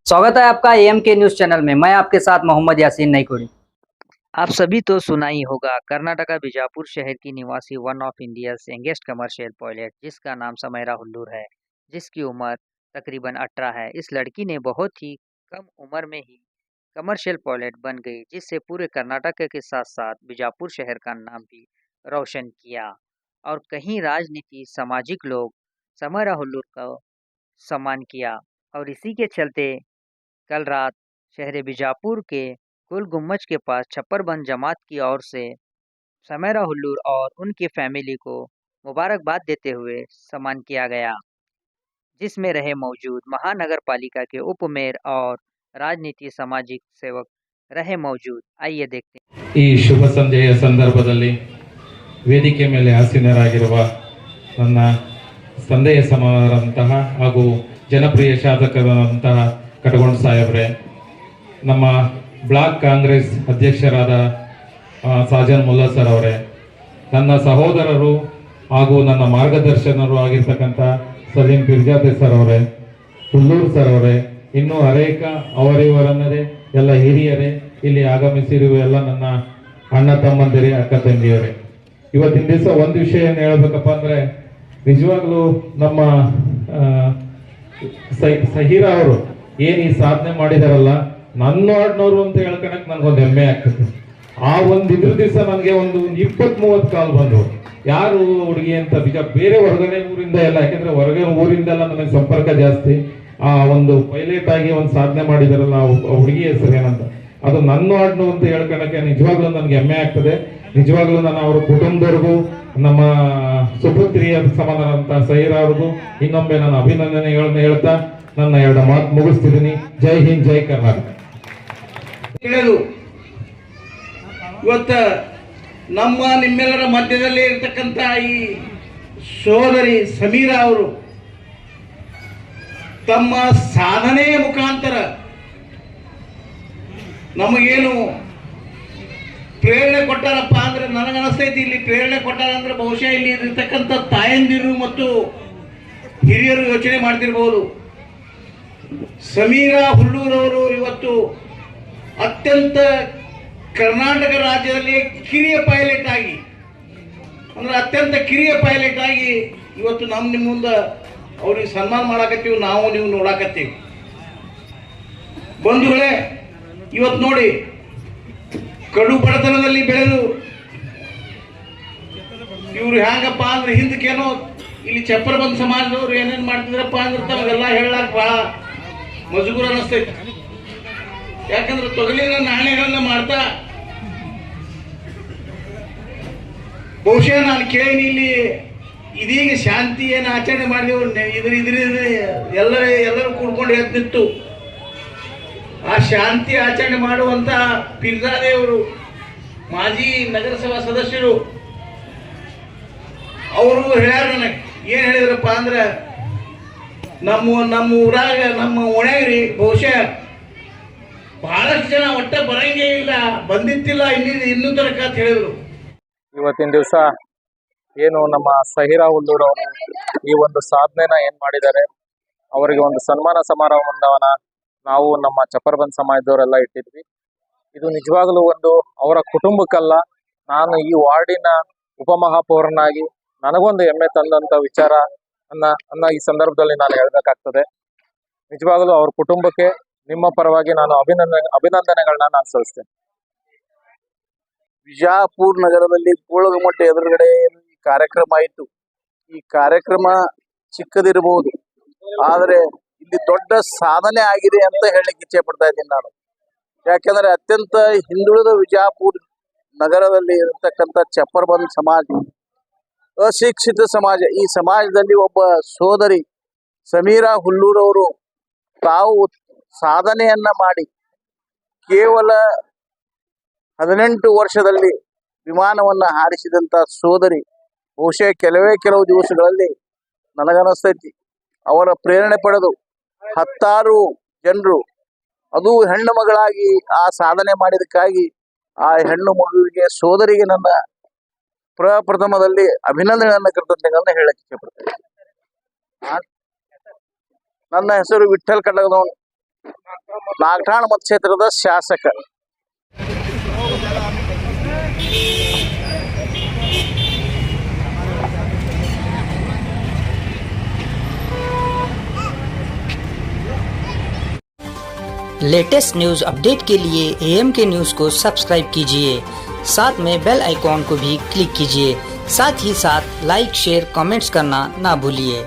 स्वागत है आपका एएम के न्यूज चैनल में। मैं आपके साथ मोहम्मद यासीन नईकुड़ी। आप सभी तो सुना ही होगा, कर्नाटका बीजापुर शहर की निवासी one of India youngest commercial pilot जिसका नाम समैरा हुल्लूर है, जिसकी उम्र तकरीबन 18 है। इस लड़की ने बहुत ही कम उम्र में ही कमर्शियल पायलट बन गई, जिससे पूरे कर्नाटक के साथ साथ बीजापुर शहर का नाम भी रोशन किया। और कहीं राजनीति सामाजिक लोग समैरा हुल्लूर का सम्मान किया। और इसी के चलते कल रात शहर बीजापुर के गुल गुम्बज के पास छप्परबंद जमात की ओर से समैरा हुल्लूर और उनकी फैमिली को मुबारकबाद देते हुए सम्मान किया गया, जिसमें रहे मौजूद महानगर पालिका के उप मेयर और राजनीति सामाजिक सेवक रहे मौजूद। आइए देखते हैं। ಈ ಶುಭ ಸಂಧ್ಯೆಯ ಸಂದರ್ಭದಲ್ಲಿ ವೇದಿಕೆ ಮೇಲೆ ಆಸೀನರಾಗಿರುವ ನನ್ನ ತಂದೆಯ ಸಮಾನರಂತಹ ಹಾಗೂ ಜನಪ್ರಿಯ ಶಾಸಕರಂತಹ ಕಟಗೊಂಡ ಸಾಹೇಬ್ರೆ, ನಮ್ಮ ಬ್ಲಾಕ್ ಕಾಂಗ್ರೆಸ್ ಅಧ್ಯಕ್ಷರಾದ ಸಾಜನ್ ಮುಲ್ಲಾ ಸರ್ ಅವರೇ, ನನ್ನ ಸಹೋದರರು ಹಾಗೂ ನನ್ನ ಮಾರ್ಗದರ್ಶನರು ಆಗಿರ್ತಕ್ಕಂಥ ಸಲೀಂ ಪಿರ್ಜಾತೆ ಸರ್ ಅವರೇ, ಹುಲ್ಲೂರು ಸರ್ ಅವರೇ, ಇನ್ನೂ ಅನೇಕ ಅವರಿವರನ್ನದೇ ಎಲ್ಲ ಹಿರಿಯರೇ, ಇಲ್ಲಿ ಆಗಮಿಸಿರುವ ಎಲ್ಲ ನನ್ನ ಅಣ್ಣ ತಮ್ಮಂದಿರೇ, ಅಕ್ಕ ತಂಗಿಯವರೇ, ಇವತ್ತಿನ ದಿವಸ ಒಂದು ವಿಷಯ ಏನು ಹೇಳ್ಬೇಕಪ್ಪ ಅಂದ್ರೆ, ನಿಜವಾಗ್ಲೂ ನಮ್ಮ ಸಹೀರಾ ಅವರು ಏನು ಈ ಸಾಧನೆ ಮಾಡಿದಾರಲ್ಲ, ನನ್ನ ವಾರ್ಡ್ನವರು ಅಂತ ಹೇಳ್ಕೊಳಕ್ ನನ್ಗೊಂದು ಹೆಮ್ಮೆ ಆಗ್ತದೆ. ಆ ಒಂದು ಇದ್ರ ದಿವಸ ನನಗೆ ಒಂದು 20-30 ಕಾಲ್ ಬಂದವು, ಯಾರು ಹುಡುಗಿ ಅಂತ. ಬೇರೆ ಹೊರಗಡೆ ಊರಿಂದ ಎಲ್ಲ, ಯಾಕೆಂದ್ರೆ ಹೊರಗಡೆ ಊರಿಂದೆಲ್ಲ ನನಗೆ ಸಂಪರ್ಕ ಜಾಸ್ತಿ. ಆ ಒಂದು ಪೈಲಟ್ ಆಗಿ ಒಂದು ಸಾಧನೆ ಮಾಡಿದಾರಲ್ಲ ಹುಡುಗಿ ಹೆಸರು ಏನಂತ, ಅದು ನನ್ನ ವಾರ್ಡ್ನು ಅಂತ ಹೇಳ್ಕೊಳಕ್ಕೆ ನಿಜವಾಗ್ಲೂ ನನಗೆ ಹೆಮ್ಮೆ ಆಗ್ತದೆ. ನಿಜವಾಗ್ಲೂ ನಾನು ಅವ್ರ ಕುಟುಂಬದವ್ರಿಗೂ, ನಮ್ಮ ಸುಪುತ್ರಿಯ ಸಮಾನರಂತ ಸಹೀರಾ ಅವ್ರಿಗೂ ಇನ್ನೊಮ್ಮೆ ನಾನು ಅಭಿನಂದನೆಗಳನ್ನ ಹೇಳ್ತಾ ನನ್ನ 2 ಮಾತು ಮುಗಿಸ್ತಿದ್ದೀನಿ. ಜೈ ಹಿಂದ್, ಜೈ ಕರ್ನಾಟಕ. ಇವತ್ತ ನಮ್ಮ ನಿಮ್ಮೆಲ್ಲರ ಮಧ್ಯದಲ್ಲಿ ಇರತಕ್ಕಂಥ ಈ ಸೋದರಿ ಸಮೀರಾ ಅವರು ತಮ್ಮ ಸಾಧನೆಯ ಮುಖಾಂತರ ನಮಗೇನು ಪ್ರೇರಣೆ ಕೊಟ್ಟಾರಪ್ಪ ಅಂದ್ರೆ, ನನಗನಿಸ್ತೈತಿ ಇಲ್ಲಿ ಪ್ರೇರಣೆ ಕೊಟ್ಟಾರ ಅಂದ್ರೆ ಬಹುಶಃ ಇಲ್ಲಿ ಇರತಕ್ಕಂಥ ತಾಯಂದಿರು ಮತ್ತು ಹಿರಿಯರು ಯೋಚನೆ ಮಾಡ್ತಿರ್ಬೋದು. ಸಮೀರಾ ಹುಲ್ಲೂರವರು ಇವತ್ತು ಅತ್ಯಂತ ಕರ್ನಾಟಕ ರಾಜ್ಯದಲ್ಲಿ ಕಿರಿಯ ಪೈಲಟ್ ಆಗಿ, ಅಂದ್ರೆ ಅತ್ಯಂತ ಕಿರಿಯ ಪೈಲಟ್ ಆಗಿ ಇವತ್ತು ನಿಮ್ಮ ಮುಂದೆ ಅವ್ರಿಗೆ ಸನ್ಮಾನ ಮಾಡಾಕತ್ತೀವಿ, ನಾವು ನೀವು ನೋಡಾಕತ್ತೀವಿ. ಬಂಧುಗಳೇ, ಇವತ್ತು ನೋಡಿ, ಕಡು ಬಡತನದಲ್ಲಿ ಬೆಳೆದು ಇವ್ರು ಹ್ಯಾಂಗಪ್ಪ ಅಂದ್ರೆ, ಹಿಂದಕ್ಕೇನೋ ಇಲ್ಲಿ ಚಪ್ಪರಬಂದ್ ಸಮಾಜದವ್ರು ಏನೇನು ಮಾಡ್ತಿದ್ರಪ್ಪ ಅಂದ್ರೆ ತಮಗೆಲ್ಲ ಹೇಳಕ್ ಬಹಳ ಮಜಬೂರ ಅನಿಸ್ತೈತಿ. ಯಾಕಂದ್ರೆ ತೊಗಲಿನ ನಾಣ್ಯಗಳನ್ನ ಮಾಡ್ತಾ, ಬಹುಶಃ ನಾನು ಕೇಳಿನಿ ಇಲ್ಲಿ ಇದೀಗ ಶಾಂತಿ ಏನು ಆಚರಣೆ ಮಾಡಿದೆವು, ಎಲ್ಲರೂ ಕೂಡ್ಕೊಂಡು ಎದ್ದು ನಿಂತು ಆ ಶಾಂತಿ ಆಚರಣೆ ಮಾಡುವಂತ ಪಿರ್ಜಾದೇವರು ಮಾಜಿ ನಗರಸಭಾ ಸದಸ್ಯರು ಅವರು ಹೇಳ್ಯಾರ ನನಗೆ. ಏನ್ ಹೇಳಿದ್ರಪ್ಪ ಅಂದ್ರೆ, ನಮ್ಮ ಊರಾಗ, ನಮ್ಮ ಓಣ್ಯಾಗ್ರಿ ಬಹುಶಃ ಬಹಳಷ್ಟು ಜನ ಒಟ್ಟ ಬರಂಗೇ ಇಲ್ಲ, ಬಂದಿತ್ತಿಲ್ಲ ಇನ್ನೂ ತನಕ ಅಂತ ಹೇಳಿದ್ರು. ಇವತ್ತಿನ ದಿವಸ ಏನು ನಮ್ಮ ಸಹೀರಾ ಹುಲ್ಲೂರ್ ಅವರು ಈ ಒಂದು ಸಾಧನೆನ ಏನ್ ಮಾಡಿದ್ದಾರೆ, ಅವರಿಗೆ ಒಂದು ಸನ್ಮಾನ ಸಮಾರಂಭವನ್ನ ನಾವು ನಮ್ಮ ಚಪ್ಪರಬಂದ್ ಸಮಾಜದವರೆಲ್ಲ ಇಟ್ಟಿದ್ವಿ. ಇದು ನಿಜವಾಗ್ಲೂ ಒಂದು ಅವರ ಕುಟುಂಬಕ್ಕಲ್ಲ, ನಾನು ಈ ವಾರ್ಡಿನ ಉಪಮಹಾಪೌರನಾಗಿ ನನಗೊಂದು ಹೆಮ್ಮೆ ತಂದಂತ ವಿಚಾರ ಅನ್ನ ಈ ಸಂದರ್ಭದಲ್ಲಿ ನಾನು ಹೇಳ್ಬೇಕಾಗ್ತದೆ. ನಿಜವಾಗ್ಲೂ ಅವ್ರ ಕುಟುಂಬಕ್ಕೆ ನಿಮ್ಮ ಪರವಾಗಿ ನಾನು ಅಭಿನಂದನೆಗಳನ್ನ ನಾನು ಸಲ್ಲಿಸ್ತೇನೆ. ಬಿಜಾಪುರ ನಗರದಲ್ಲಿ ಗೋಳಗುಮ್ಮಟ ಎದುರುಗಡೆ ಈ ಕಾರ್ಯಕ್ರಮ ಆಯಿತು. ಈ ಕಾರ್ಯಕ್ರಮ ಚಿಕ್ಕದಿರಬಹುದು, ಆದರೆ ಇಲ್ಲಿ ದೊಡ್ಡ ಸಾಧನೆ ಆಗಿದೆ ಅಂತ ಹೇಳಲಿಕ್ಕೆ ಇಚ್ಛೆ ಪಡ್ತಾ ಇದ್ದೀನಿ ನಾನು. ಯಾಕೆಂದ್ರೆ ಅತ್ಯಂತ ಹಿಂದುಳಿದ ಬಿಜಾಪುರ ನಗರದಲ್ಲಿ ಇರತಕ್ಕಂಥ ಚಪ್ಪರಬಂದ್ ಸಮಾಜ, ಅಶಿಕ್ಷಿತ ಸಮಾಜ, ಈ ಸಮಾಜದಲ್ಲಿ ಒಬ್ಬ ಸೋದರಿ ಸಮೀರಾ ಹುಲ್ಲೂರ್ ಅವರು ತಾವು ಸಾಧನೆಯನ್ನ ಮಾಡಿ ಕೇವಲ 18 ವರ್ಷದಲ್ಲಿ ವಿಮಾನವನ್ನ ಹಾರಿಸಿದಂತ ಸೋದರಿ, ಬಹುಶಃ ಕೆಲವು ದಿವಸಗಳಲ್ಲಿ ನನಗನಿಸ್ತೈತಿ ಅವರ ಪ್ರೇರಣೆ ಪಡೆದು 10 ಜನರು, ಅದು ಹೆಣ್ಣು ಮಗಳಾಗಿ ಆ ಸಾಧನೆ ಮಾಡಿದಕ್ಕಾಗಿ ಆ ಹೆಣ್ಣು ಮಗುವಿಗೆ, ಸೋದರಿಗೆ ನನ್ನ ಪ್ರಥಮದಲ್ಲಿ ಅಭಿನಂದನೆಗಳನ್ನ ಕೃತಜ್ಞತೆಗಳನ್ನ ಹೇಳಕ್ಕೆ ಇಷ್ಟಪಡ್ತೇನೆ. ನನ್ನ ಹೆಸರು ವಿಠಲ್ ಕಡಗದವನ್. ನಾಗಠಾಣ ಮತಕ್ಷೇತ್ರದ ಶಾಸಕ. लेटेस्ट न्यूज़ अपडेट के लिए एएम के न्यूज़ को सब्सक्राइब कीजिए, साथ में बेल आइकॉन को भी क्लिक कीजिए। साथ ही साथ लाइक शेयर कमेंट्स करना ना भूलिए।